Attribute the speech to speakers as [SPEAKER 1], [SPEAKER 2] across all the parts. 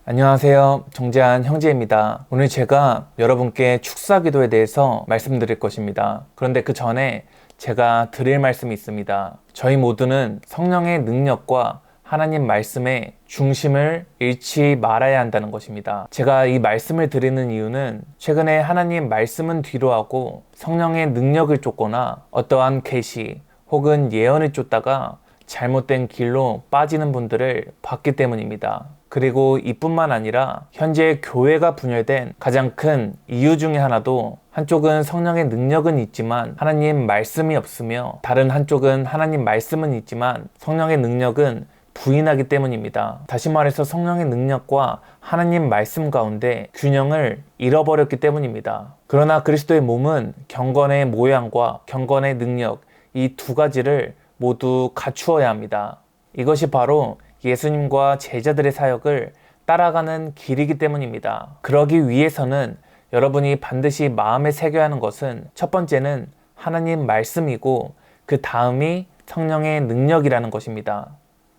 [SPEAKER 1] 안녕하세요. 정재한 형제입니다. 오늘 제가 여러분께 축사 기도에 대해서 말씀드릴 것입니다. 그런데 그 전에 제가 드릴 말씀이 있습니다. 저희 모두는 성령의 능력과 하나님 말씀의 중심을 잃지 말아야 한다는 것입니다. 제가 이 말씀을 드리는 이유는 최근에 하나님 말씀은 뒤로 하고 성령의 능력을 쫓거나 어떠한 계시 혹은 예언을 쫓다가 잘못된 길로 빠지는 분들을 봤기 때문입니다. 그리고 이뿐만 아니라 현재 교회가 분열된 가장 큰 이유 중에 하나도 한쪽은 성령의 능력은 있지만 하나님 말씀이 없으며 다른 한쪽은 하나님 말씀은 있지만 성령의 능력은 부인하기 때문입니다. 다시 말해서 성령의 능력과 하나님 말씀 가운데 균형을 잃어버렸기 때문입니다. 그러나 그리스도의 몸은 경건의 모양과 경건의 능력 이 두 가지를 모두 갖추어야 합니다. 이것이 바로 예수님과 제자들의 사역을 따라가는 길이기 때문입니다. 그러기 위해서는 여러분이 반드시 마음에 새겨야 하는 것은 첫 번째는 하나님 말씀이고 그 다음이 성령의 능력이라는 것입니다.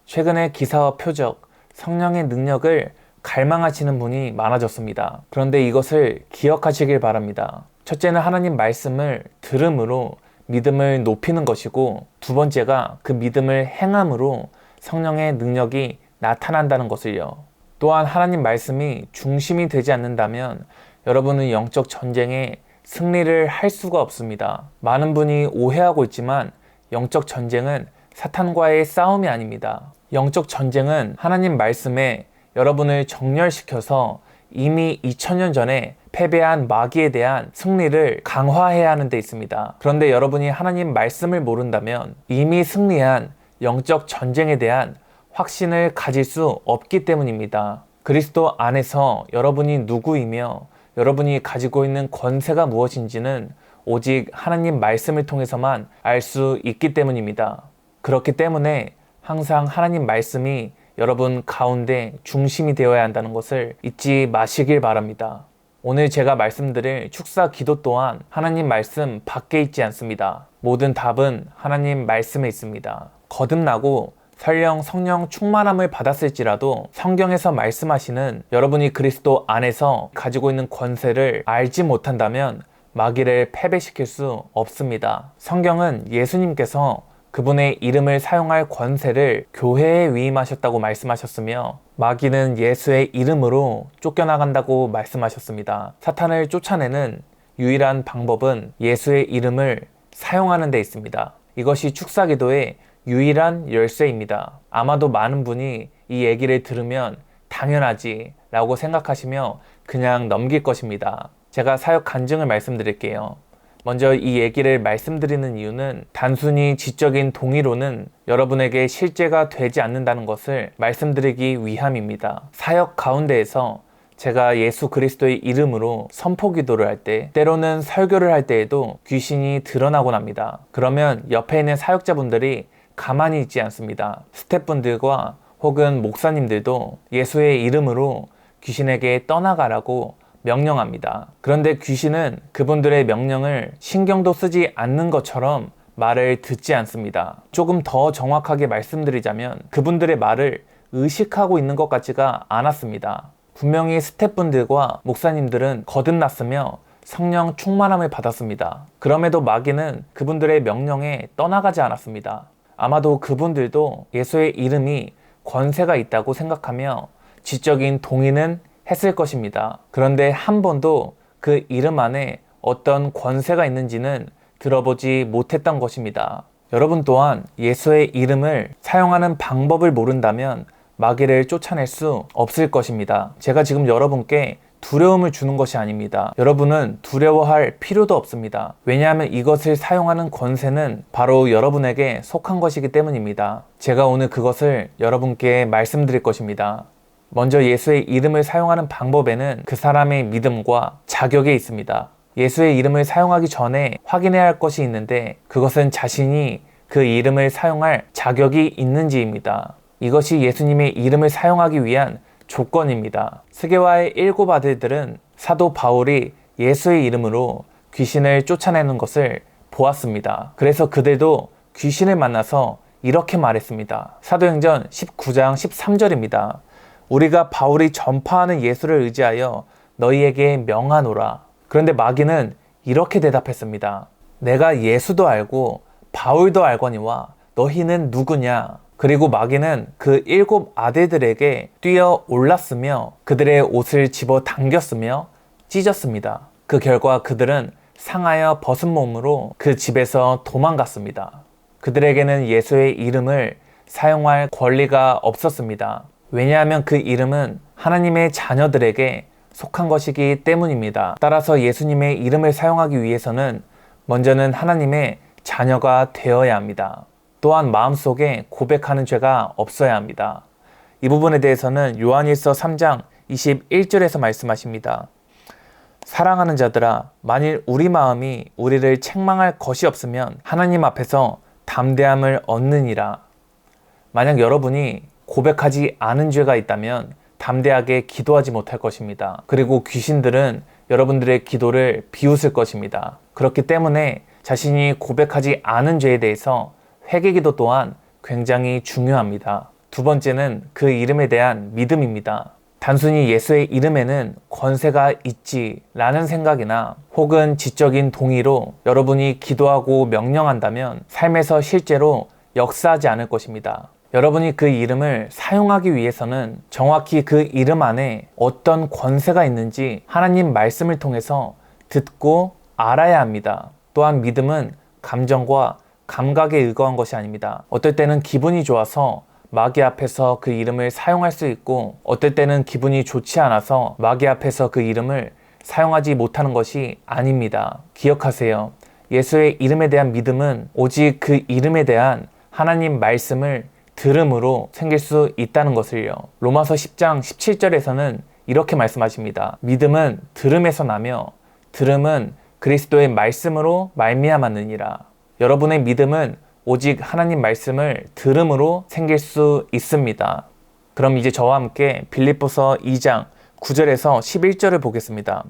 [SPEAKER 1] 최근에 기사와 표적, 성령의 능력을 갈망하시는 분이 많아졌습니다. 그런데 이것을 기억하시길 바랍니다. 첫째는 하나님 말씀을 들음으로 믿음을 높이는 것이고 두 번째가 그 믿음을 행함으로 성령의 능력이 나타난다는 것을요. 또한 하나님 말씀이 중심이 되지 않는다면 여러분은 영적 전쟁에 승리를 할 수가 없습니다. 많은 분이 오해하고 있지만 영적 전쟁은 사탄과의 싸움이 아닙니다. 영적 전쟁은 하나님 말씀에 여러분을 정렬시켜서 이미 2000년 전에 패배한 마귀에 대한 승리를 강화해야 하는 데 있습니다. 그런데 여러분이 하나님 말씀을 모른다면 이미 승리한 영적 전쟁에 대한 확신을 가질 수 없기 때문입니다. 그리스도 안에서 여러분이 누구이며 여러분이 가지고 있는 권세가 무엇인지는 오직 하나님 말씀을 통해서만 알 수 있기 때문입니다. 그렇기 때문에 항상 하나님 말씀이 여러분 가운데 중심이 되어야 한다는 것을 잊지 마시길 바랍니다. 오늘 제가 말씀드릴 축사 기도 또한 하나님 말씀 밖에 있지 않습니다. 모든 답은 하나님 말씀에 있습니다. 거듭나고 설령 성령 충만함을 받았을지라도 성경에서 말씀하시는 여러분이 그리스도 안에서 가지고 있는 권세를 알지 못한다면 마귀를 패배시킬 수 없습니다. 성경은 예수님께서 그분의 이름을 사용할 권세를 교회에 위임하셨다고 말씀하셨으며 마귀는 예수의 이름으로 쫓겨나간다고 말씀하셨습니다. 사탄을 쫓아내는 유일한 방법은 예수의 이름을 사용하는 데 있습니다. 이것이 축사기도의 유일한 열쇠입니다. 아마도 많은 분이 이 얘기를 들으면 당연하지 라고 생각하시며 그냥 넘길 것입니다. 제가 사역 간증을 말씀드릴게요. 먼저 이 얘기를 말씀드리는 이유는 단순히 지적인 동의로는 여러분에게 실제가 되지 않는다는 것을 말씀드리기 위함입니다. 사역 가운데에서 제가 예수 그리스도의 이름으로 선포 기도를 할 때, 때로는 설교를 할 때에도 귀신이 드러나곤 합니다. 그러면 옆에 있는 사역자분들이 가만히 있지 않습니다. 스태프분들과 혹은 목사님들도 예수의 이름으로 귀신에게 떠나가라고 명령합니다. 그런데 귀신은 그분들의 명령을 신경도 쓰지 않는 것처럼 말을 듣지 않습니다. 조금 더 정확하게 말씀드리자면 그분들의 말을 의식하고 있는 것 같지가 않았습니다. 분명히 스태프분들과 목사님들은 거듭났으며 성령 충만함을 받았습니다. 그럼에도 마귀는 그분들의 명령에 떠나가지 않았습니다. 아마도 그분들도 예수의 이름이 권세가 있다고 생각하며 지적인 동의는 했을 것입니다. 그런데 한 번도 그 이름 안에 어떤 권세가 있는지는 들어보지 못했던 것입니다. 여러분 또한 예수의 이름을 사용하는 방법을 모른다면 마귀를 쫓아낼 수 없을 것입니다. 제가 지금 여러분께 두려움을 주는 것이 아닙니다. 여러분은 두려워할 필요도 없습니다. 왜냐하면 이것을 사용하는 권세는 바로 여러분에게 속한 것이기 때문입니다. 제가 오늘 그것을 여러분께 말씀드릴 것입니다. 먼저 예수의 이름을 사용하는 방법에는 그 사람의 믿음과 자격이 있습니다. 예수의 이름을 사용하기 전에 확인해야 할 것이 있는데 그것은 자신이 그 이름을 사용할 자격이 있는지입니다. 이것이 예수님의 이름을 사용하기 위한 조건입니다. 스게와의 7 아들들은 사도 바울이 예수의 이름으로 귀신을 쫓아내는 것을 보았습니다. 그래서 그들도 귀신을 만나서 이렇게 말했습니다. 사도행전 19장 13절입니다. 우리가 바울이 전파하는 예수를 의지하여 너희에게 명하노라. 그런데 마귀는 이렇게 대답했습니다. 내가 예수도 알고 바울도 알거니와 너희는 누구냐? 그리고 마귀는 그 7 아들들에게 뛰어 올랐으며 그들의 옷을 집어 당겼으며 찢었습니다. 그 결과 그들은 상하여 벗은 몸으로 그 집에서 도망갔습니다. 그들에게는 예수의 이름을 사용할 권리가 없었습니다. 왜냐하면 그 이름은 하나님의 자녀들에게 속한 것이기 때문입니다. 따라서 예수님의 이름을 사용하기 위해서는 먼저는 하나님의 자녀가 되어야 합니다. 또한 마음속에 고백하는 죄가 없어야 합니다. 이 부분에 대해서는 요한일서 3장 21절에서 말씀하십니다. 사랑하는 자들아, 만일 우리 마음이 우리를 책망할 것이 없으면 하나님 앞에서 담대함을 얻느니라. 만약 여러분이 고백하지 않은 죄가 있다면 담대하게 기도하지 못할 것입니다. 그리고 귀신들은 여러분들의 기도를 비웃을 것입니다. 그렇기 때문에 자신이 고백하지 않은 죄에 대해서 회개기도 또한 굉장히 중요합니다. 두 번째는 그 이름에 대한 믿음입니다. 단순히 예수의 이름에는 권세가 있지 라는 생각이나 혹은 지적인 동의로 여러분이 기도하고 명령한다면 삶에서 실제로 역사하지 않을 것입니다. 여러분이 그 이름을 사용하기 위해서는 정확히 그 이름 안에 어떤 권세가 있는지 하나님 말씀을 통해서 듣고 알아야 합니다. 또한 믿음은 감정과 감각에 의거한 것이 아닙니다. 어떨 때는 기분이 좋아서 마귀 앞에서 그 이름을 사용할 수 있고 어떨 때는 기분이 좋지 않아서 마귀 앞에서 그 이름을 사용하지 못하는 것이 아닙니다. 기억하세요. 예수의 이름에 대한 믿음은 오직 그 이름에 대한 하나님 말씀을 들음으로 생길 수 있다는 것을요. 로마서 10장 17절에서는 이렇게 말씀하십니다. 믿음은 들음에서 나며 들음은 그리스도의 말씀으로 말미암았느니라. 여러분의 믿음은 오직 하나님 말씀을 들음으로 생길 수 있습니다. 그럼 이제 저와 함께 빌립보서 2장 9절에서 11절을 보겠습니다.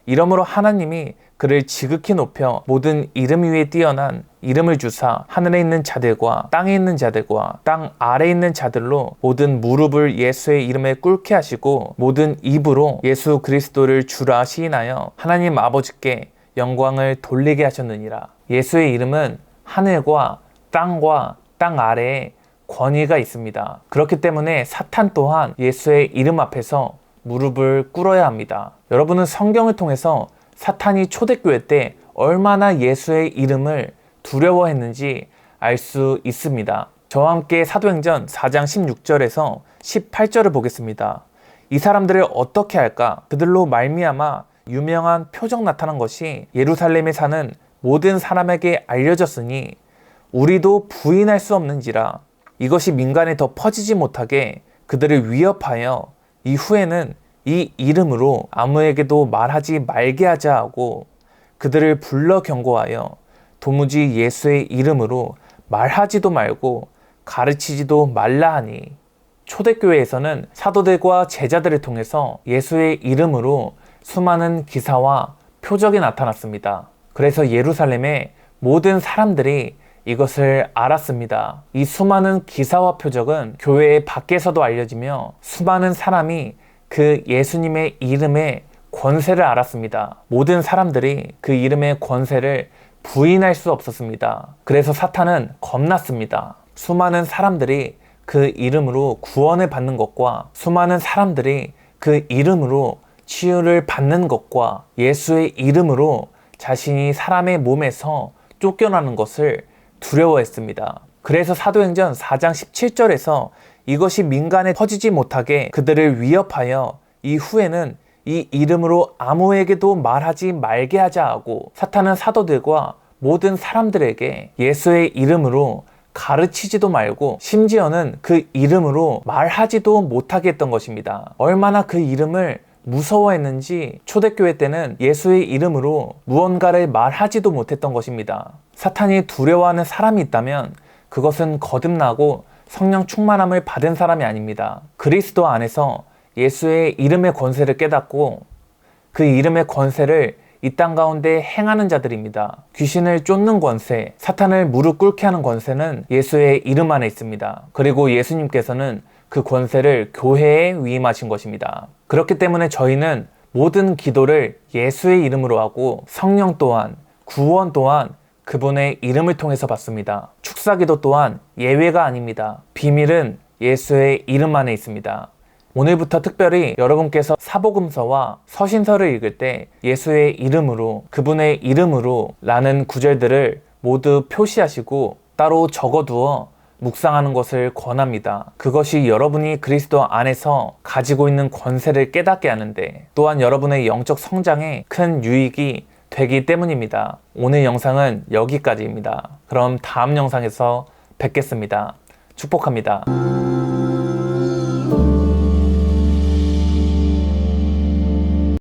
[SPEAKER 1] 이러므로 하나님이 그를 지극히 높여 모든 이름 위에 뛰어난 이름을 주사 하늘에 있는 자들과 땅에 있는 자들과 땅 아래에 있는 자들로 모든 무릎을 예수의 이름에 꿇게 하시고 모든 입으로 예수 그리스도를 주라 시인하여 하나님 아버지께 영광을 돌리게 하셨느니라. 예수의 이름은 하늘과 땅과 땅 아래에 권위가 있습니다. 그렇기 때문에 사탄 또한 예수의 이름 앞에서 무릎을 꿇어야 합니다. 여러분은 성경을 통해서 사탄이 초대교회 때 얼마나 예수의 이름을 두려워했는지 알 수 있습니다. 저와 함께 사도행전 4장 16절에서 18절을 보겠습니다. 이 사람들을 어떻게 할까? 그들로 말미암아 유명한 표적 나타난 것이 예루살렘에 사는 모든 사람에게 알려졌으니 우리도 부인할 수 없는지라. 이것이 민간에 더 퍼지지 못하게 그들을 위협하여 이후에는 이 이름으로 아무에게도 말하지 말게 하자 하고 그들을 불러 경고하여 도무지 예수의 이름으로 말하지도 말고 가르치지도 말라 하니. 초대교회에서는 사도들과 제자들을 통해서 예수의 이름으로 수많은 기사와 표적이 나타났습니다. 그래서 예루살렘의 모든 사람들이 이것을 알았습니다. 이 수많은 기사와 표적은 교회 밖에서도 알려지며 수많은 사람이 그 예수님의 이름의 권세를 알았습니다. 모든 사람들이 그 이름의 권세를 부인할 수 없었습니다. 그래서 사탄은 겁났습니다. 수많은 사람들이 그 이름으로 구원을 받는 것과 수많은 사람들이 그 이름으로 치유를 받는 것과 예수의 이름으로 자신이 사람의 몸에서 쫓겨나는 것을 두려워했습니다. 그래서 사도행전 4장 17절에서 이것이 민간에 퍼지지 못하게 그들을 위협하여 이후에는 이 이름으로 아무에게도 말하지 말게 하자 하고 사탄은 사도들과 모든 사람들에게 예수의 이름으로 가르치지도 말고 심지어는 그 이름으로 말하지도 못하게 했던 것입니다. 얼마나 그 이름을 무서워했는지 초대교회 때는 예수의 이름으로 무언가를 말하지도 못했던 것입니다. 사탄이 두려워하는 사람이 있다면 그것은 거듭나고 성령 충만함을 받은 사람이 아닙니다. 그리스도 안에서 예수의 이름의 권세를 깨닫고 그 이름의 권세를 이 땅 가운데 행하는 자들입니다. 귀신을 쫓는 권세, 사탄을 무릎 꿇게 하는 권세는 예수의 이름 안에 있습니다. 그리고 예수님께서는 그 권세를 교회에 위임하신 것입니다. 그렇기 때문에 저희는 모든 기도를 예수의 이름으로 하고 성령 또한, 구원 또한 그분의 이름을 통해서 받습니다. 축사기도 또한 예외가 아닙니다. 비밀은 예수의 이름 안에 있습니다. 오늘부터 특별히 여러분께서 사복음서와 서신서를 읽을 때 예수의 이름으로, 그분의 이름으로 라는 구절들을 모두 표시하시고 따로 적어두어 묵상하는 것을 권합니다. 그것이 여러분이 그리스도 안에서 가지고 있는 권세를 깨닫게 하는데 또한 여러분의 영적 성장에 큰 유익이 되기 때문입니다. 오늘 영상은 여기까지입니다. 그럼 다음 영상에서 뵙겠습니다. 축복합니다.